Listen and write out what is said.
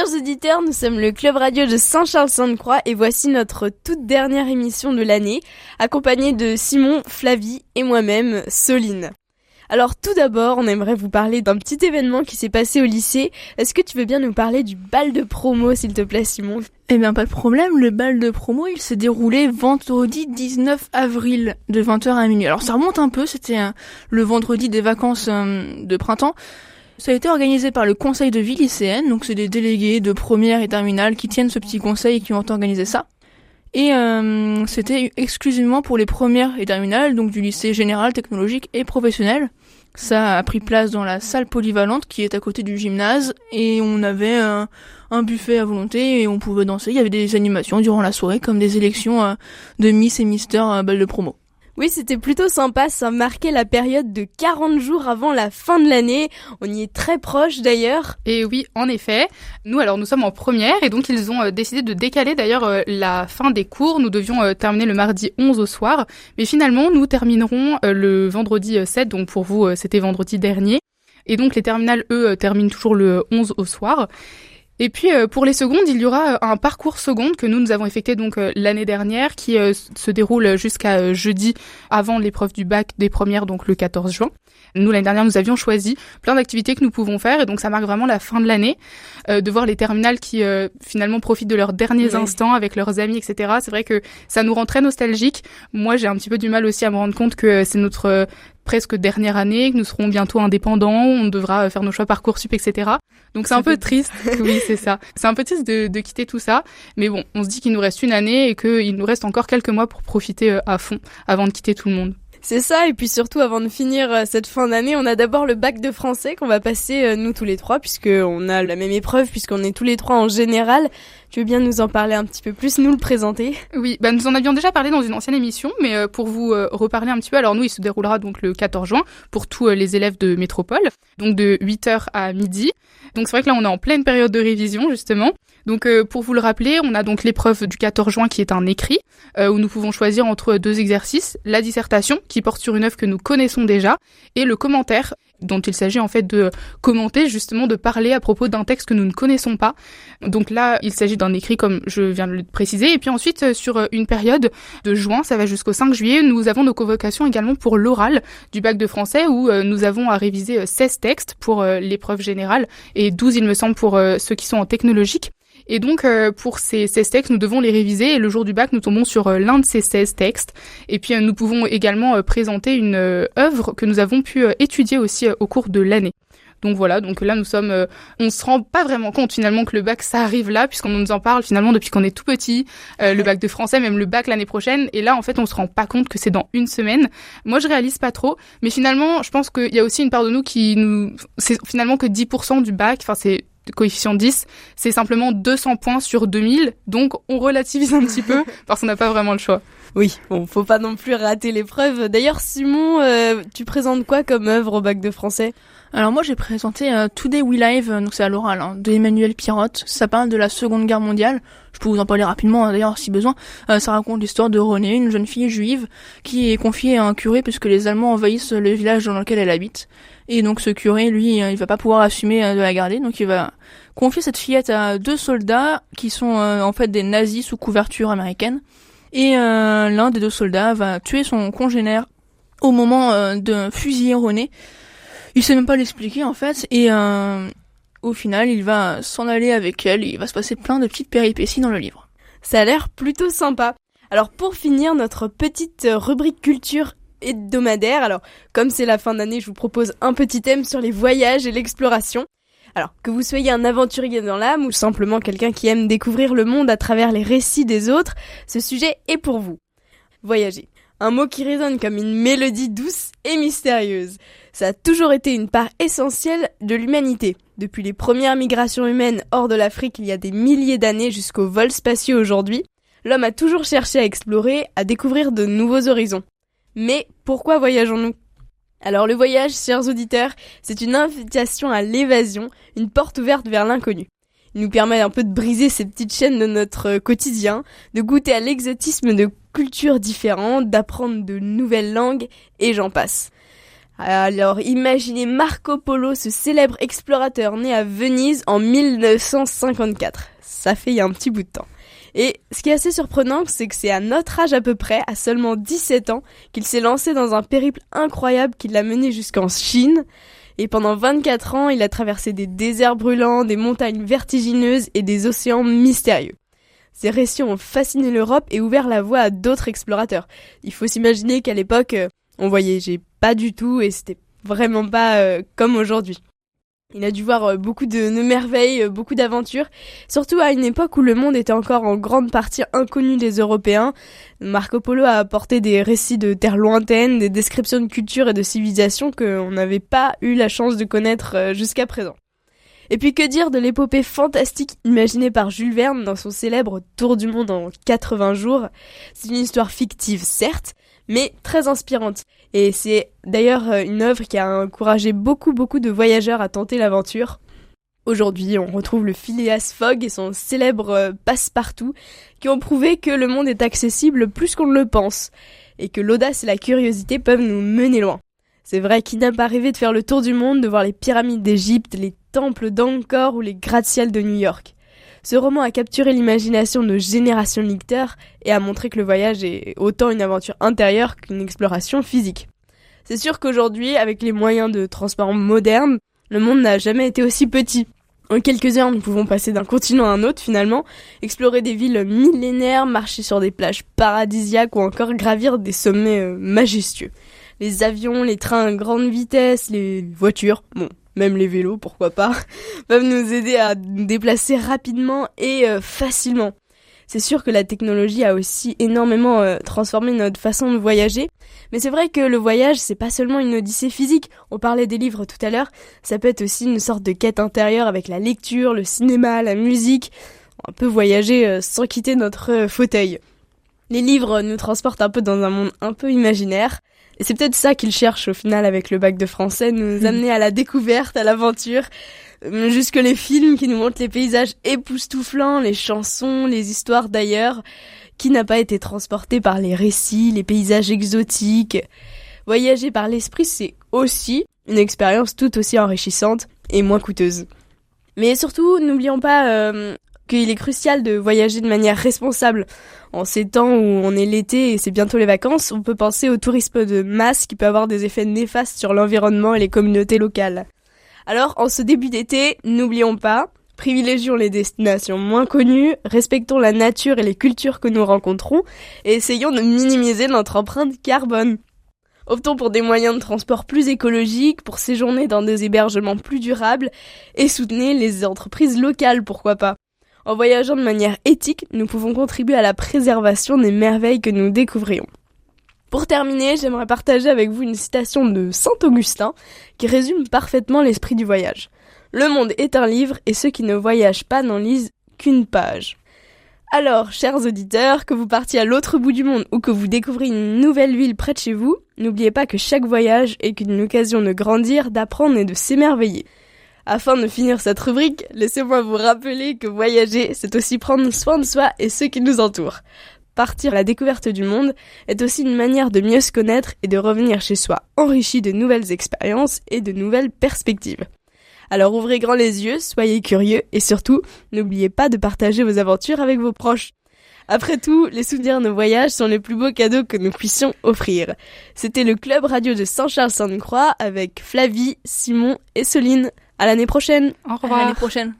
Chers auditeurs, nous sommes le Club Radio de Saint-Charles-Sainte-Croix et voici notre toute dernière émission de l'année, accompagnée de Simon, Flavie et moi-même, Soline. Alors tout d'abord, on aimerait vous parler d'un petit événement qui s'est passé au lycée. Est-ce que tu veux bien nous parler du bal de promo, s'il te plaît, Simon ? Eh bien, pas de problème, le bal de promo, il s'est déroulé vendredi 19 avril, de 20h à minuit. Alors ça remonte un peu, c'était le vendredi des vacances de printemps. Ça a été organisé par le conseil de vie lycéenne, donc c'est des délégués de première et terminale qui tiennent ce petit conseil et qui ont organisé ça. Et c'était exclusivement pour les premières et terminales, donc du lycée général, technologique et professionnel. Ça a pris place dans la salle polyvalente qui est à côté du gymnase et on avait un buffet à volonté et on pouvait danser. Il y avait des animations durant la soirée comme des élections de Miss et Mister bal de promo. Oui, c'était plutôt sympa, ça marquait la période de 40 jours avant la fin de l'année. On y est très proche d'ailleurs. Et oui, en effet. Nous sommes en première et donc ils ont décidé de décaler d'ailleurs la fin des cours. Nous devions terminer le mardi 11 au soir. Mais finalement, nous terminerons le vendredi 7. Donc pour vous, c'était vendredi dernier. Et donc les terminales, eux, terminent toujours le 11 au soir. Et puis pour les secondes, il y aura un parcours seconde que nous avons effectué donc l'année dernière qui se déroule jusqu'à jeudi avant l'épreuve du bac des premières, donc le 14 juin. Nous, l'année dernière, nous avions choisi plein d'activités que nous pouvons faire et donc ça marque vraiment la fin de l'année, de voir les terminales qui finalement profitent de leurs derniers instants avec leurs amis, etc. C'est vrai que ça nous rend très nostalgiques. Moi, j'ai un petit peu du mal aussi à me rendre compte que c'est notre presque dernière année, que nous serons bientôt indépendants, on devra faire nos choix Parcoursup, etc. Donc c'est un peu triste. Oui, c'est ça. C'est un peu triste de quitter tout ça. Mais bon, on se dit qu'il nous reste une année et qu'il nous reste encore quelques mois pour profiter à fond avant de quitter tout le monde. C'est ça, et puis surtout avant de finir cette fin d'année, on a d'abord le bac de français qu'on va passer nous tous les trois, puisqu'on a la même épreuve, puisqu'on est tous les trois en général. Tu veux bien nous en parler un petit peu plus, nous le présenter ? Oui, nous en avions déjà parlé dans une ancienne émission, mais pour vous reparler un petit peu, alors nous, il se déroulera donc le 14 juin pour tous les élèves de métropole, donc de 8h à midi. Donc c'est vrai que là, on est en pleine période de révision, justement. Donc pour vous le rappeler, on a donc l'épreuve du 14 juin qui est un écrit, où nous pouvons choisir entre deux exercices, la dissertation qui porte sur une œuvre que nous connaissons déjà, et le commentaire dont il s'agit en fait de commenter, justement de parler à propos d'un texte que nous ne connaissons pas. Donc là, il s'agit d'un écrit comme je viens de le préciser. Et puis ensuite, sur une période de juin, ça va jusqu'au 5 juillet, nous avons nos convocations également pour l'oral du bac de français où nous avons à réviser 16 textes pour l'épreuve générale et 12, il me semble, pour ceux qui sont en technologique. Et donc, pour ces 16 textes, nous devons les réviser et le jour du bac, nous tombons sur l'un de ces 16 textes. Et puis, nous pouvons également présenter une œuvre que nous avons pu étudier aussi au cours de l'année. Donc voilà, donc là, on se rend pas vraiment compte finalement que le bac, ça arrive là, puisqu'on nous en parle finalement depuis qu'on est tout petit, le bac de français, même le bac l'année prochaine. Et là, en fait, on se rend pas compte que c'est dans une semaine. Moi, je réalise pas trop. Mais finalement, je pense qu'il y a aussi une part de nous c'est finalement que 10% du bac, enfin, c'est coefficient 10, c'est simplement 200 points sur 2000, donc on relativise un petit peu parce qu'on n'a pas vraiment le choix. Oui, bon, faut pas non plus rater l'épreuve. D'ailleurs, Simon, tu présentes quoi comme œuvre au bac de français ? Alors moi j'ai présenté Today We Live, donc c'est à l'oral, de Emmanuel Pirotte. Ça parle de la Seconde Guerre mondiale. Je peux vous en parler rapidement d'ailleurs si besoin. Ça raconte l'histoire de Renée, une jeune fille juive qui est confiée à un curé puisque les Allemands envahissent le village dans lequel elle habite. Et donc ce curé, lui, il va pas pouvoir assumer de la garder, donc il va confier cette fillette à deux soldats qui sont en fait des nazis sous couverture américaine. Et l'un des deux soldats va tuer son congénère au moment de fusiller Renée. Il sait même pas l'expliquer en fait, et au final il va s'en aller avec elle, et il va se passer plein de petites péripéties dans le livre. Ça a l'air plutôt sympa. Alors pour finir notre petite rubrique culture hebdomadaire, alors comme c'est la fin d'année, je vous propose un petit thème sur les voyages et l'exploration. Alors, que vous soyez un aventurier dans l'âme ou simplement quelqu'un qui aime découvrir le monde à travers les récits des autres, ce sujet est pour vous. Voyager. Un mot qui résonne comme une mélodie douce et mystérieuse. Ça a toujours été une part essentielle de l'humanité. Depuis les premières migrations humaines hors de l'Afrique il y a des milliers d'années jusqu'aux vols spatiaux aujourd'hui, l'homme a toujours cherché à explorer, à découvrir de nouveaux horizons. Mais pourquoi voyageons-nous ? Alors le voyage, chers auditeurs, c'est une invitation à l'évasion, une porte ouverte vers l'inconnu. Il nous permet un peu de briser ces petites chaînes de notre quotidien, de goûter à l'exotisme de cultures différentes, d'apprendre de nouvelles langues, et j'en passe. Alors imaginez Marco Polo, ce célèbre explorateur né à Venise en 1954. Ça fait il y a un petit bout de temps. Et ce qui est assez surprenant, c'est que c'est à notre âge à peu près, à seulement 17 ans, qu'il s'est lancé dans un périple incroyable qui l'a mené jusqu'en Chine. Et pendant 24 ans, il a traversé des déserts brûlants, des montagnes vertigineuses et des océans mystérieux. Ces récits ont fasciné l'Europe et ouvert la voie à d'autres explorateurs. Il faut s'imaginer qu'à l'époque, on voyageait pas du tout et c'était vraiment pas comme aujourd'hui. Il a dû voir beaucoup de merveilles, beaucoup d'aventures, surtout à une époque où le monde était encore en grande partie inconnu des Européens. Marco Polo a apporté des récits de terres lointaines, des descriptions de cultures et de civilisations qu'on n'avait pas eu la chance de connaître jusqu'à présent. Et puis que dire de l'épopée fantastique imaginée par Jules Verne dans son célèbre Tour du monde en 80 jours. C'est une histoire fictive, certes, mais très inspirante. Et c'est d'ailleurs une œuvre qui a encouragé beaucoup de voyageurs à tenter l'aventure. Aujourd'hui, on retrouve le Phileas Fogg et son célèbre passe-partout qui ont prouvé que le monde est accessible plus qu'on ne le pense et que l'audace et la curiosité peuvent nous mener loin. C'est vrai, qui n'a pas rêvé de faire le tour du monde, de voir les pyramides d'Égypte, les temples d'Angkor ou les gratte-ciel de New York. Ce roman a capturé l'imagination de générations de lecteurs et a montré que le voyage est autant une aventure intérieure qu'une exploration physique. C'est sûr qu'aujourd'hui, avec les moyens de transport modernes, le monde n'a jamais été aussi petit. En quelques heures, nous pouvons passer d'un continent à un autre finalement, explorer des villes millénaires, marcher sur des plages paradisiaques ou encore gravir des sommets majestueux. Les avions, les trains à grande vitesse, les voitures, même les vélos, pourquoi pas, peuvent nous aider à nous déplacer rapidement et facilement. C'est sûr que la technologie a aussi énormément transformé notre façon de voyager, mais c'est vrai que le voyage, c'est pas seulement une odyssée physique. On parlait des livres tout à l'heure, ça peut être aussi une sorte de quête intérieure avec la lecture, le cinéma, la musique. On peut voyager sans quitter notre fauteuil. Les livres nous transportent un peu dans un monde un peu imaginaire. Et c'est peut-être ça qu'ils cherchent au final avec le bac de français, nous amener à la découverte, à l'aventure, jusque les films qui nous montrent les paysages époustouflants, les chansons, les histoires d'ailleurs, qui n'a pas été transporté par les récits, les paysages exotiques. Voyager par l'esprit, c'est aussi une expérience tout aussi enrichissante et moins coûteuse. Mais surtout, n'oublions pas qu'il est crucial de voyager de manière responsable. En ces temps où on est l'été et c'est bientôt les vacances, on peut penser au tourisme de masse qui peut avoir des effets néfastes sur l'environnement et les communautés locales. Alors, en ce début d'été, n'oublions pas, privilégions les destinations moins connues, respectons la nature et les cultures que nous rencontrons et essayons de minimiser notre empreinte carbone. Optons pour des moyens de transport plus écologiques, pour séjourner dans des hébergements plus durables et soutenez les entreprises locales, pourquoi pas. En voyageant de manière éthique, nous pouvons contribuer à la préservation des merveilles que nous découvrions. Pour terminer, j'aimerais partager avec vous une citation de Saint Augustin qui résume parfaitement l'esprit du voyage. Le monde est un livre et ceux qui ne voyagent pas n'en lisent qu'une page. Alors, chers auditeurs, que vous partiez à l'autre bout du monde ou que vous découvriez une nouvelle ville près de chez vous, n'oubliez pas que chaque voyage est qu'une occasion de grandir, d'apprendre et de s'émerveiller. Afin de finir cette rubrique, laissez-moi vous rappeler que voyager, c'est aussi prendre soin de soi et ceux qui nous entourent. Partir à la découverte du monde est aussi une manière de mieux se connaître et de revenir chez soi enrichi de nouvelles expériences et de nouvelles perspectives. Alors ouvrez grand les yeux, soyez curieux et surtout, n'oubliez pas de partager vos aventures avec vos proches. Après tout, les souvenirs de nos voyages sont les plus beaux cadeaux que nous puissions offrir. C'était le Club Radio de Saint-Charles-Sainte-Croix avec Flavie, Simon et Soline. À l'année prochaine. Au revoir. À l'année prochaine.